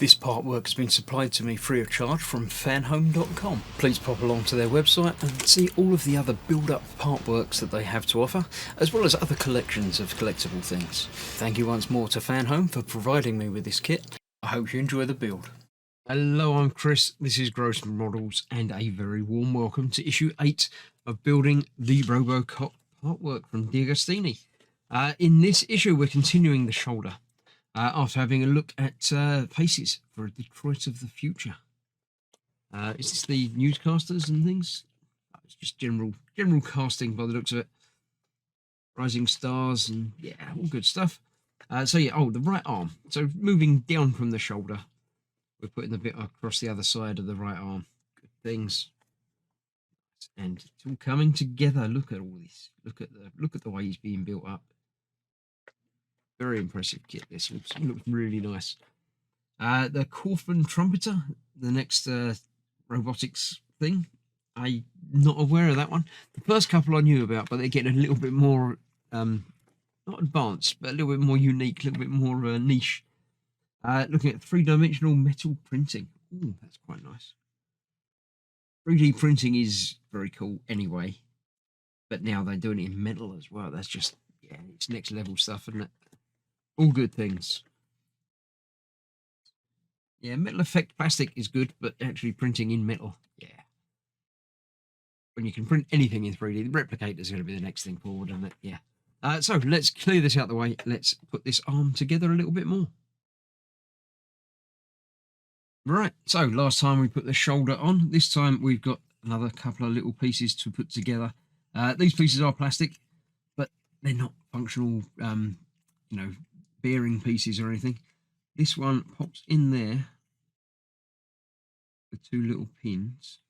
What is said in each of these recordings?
This part work has been supplied to me free of charge from Fanhome.com. Please pop along to their website and see all of the other build-up part works that they have to offer, as well as other collections of collectible things. Thank you once more to Fanhome for providing me with this kit. I hope you enjoy the build. Hello, I'm Chris, this is Gross Models, and a very warm welcome to issue 8 of building the Robocop part work from D'Agostini. In this issue we're continuing the shoulder. After having a look at faces for a Detroit of the future. Is this the newscasters and things? It's just general casting by the looks of it. Rising stars and yeah, all good stuff. The right arm. So moving down from the shoulder, we're putting the bit across the other side of the right arm. Good things. And it's all coming together. Look at all this. Look at the way he's being built up. Very impressive kit. This looks really nice. The Corfin Trumpeter, the next robotics thing. I'm not aware of that one. The first couple I knew about, but they're getting a little bit more, not advanced, but a little bit more unique, a little bit more niche. Looking at 3-dimensional metal printing. Ooh, that's quite nice. 3D printing is very cool anyway, but now they're doing it in metal as well. That's just, yeah, it's next level stuff, isn't it? All good things. Yeah, metal effect plastic is good, but actually printing in metal, yeah. When you can print anything in 3D, the replicator is going to be the next thing forward, isn't it? Yeah. So let's clear this out the way. Let's put this arm together a little bit more. Right, so last time we put the shoulder on. This time we've got another couple of little pieces to put together. These pieces are plastic, but they're not functional, bearing pieces or anything. This one pops in there with 2 little pins,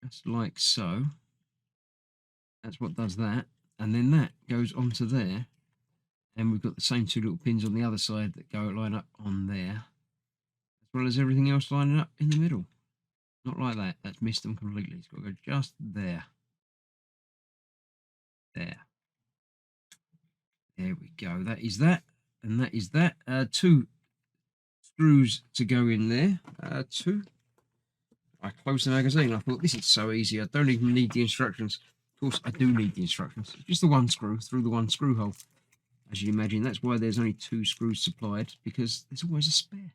just like so. That's what does that, and then that goes onto there, and we've got the same 2 little pins on the other side that go line up on there, as well as everything else lining up in the middle. Not like that. That's missed them completely. It's got to go just there. There we go. That is that, and that is that. 2 screws to go in there. 2. I closed the magazine. I thought, this is so easy. I don't even need the instructions. Of course, I do need the instructions. It's just the 1 screw through the 1 screw hole. As you imagine, that's why there's only 2 screws supplied, because there's always a spare.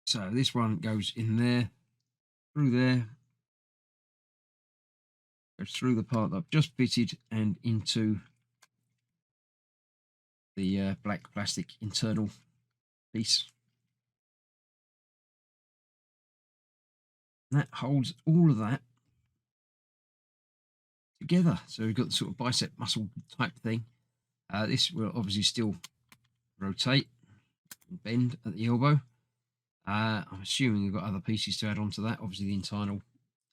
So this one goes in there, through there, goes through the part that I've just fitted and into the black plastic internal piece. And that holds all of that together. So we've got the sort of bicep muscle type thing. This will obviously still rotate and bend at the elbow. I'm assuming we've got other pieces to add on to that. Obviously the internal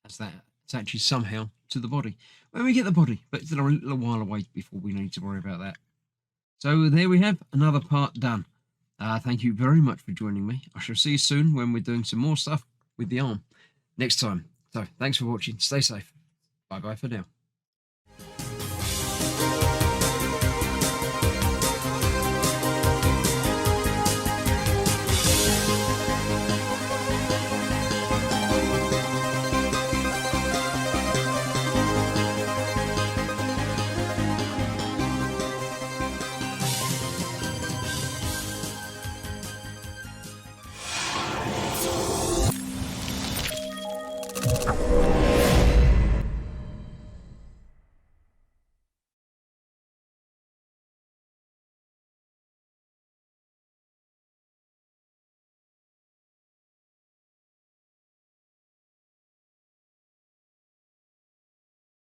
has that attaches somehow to the body when we get the body, but it's a little while away before we need to worry about that. So there we have another part done. Thank you very much for joining me. I shall see you soon when we're doing some more stuff with the arm next time. So thanks for watching. Stay safe. Bye bye for now.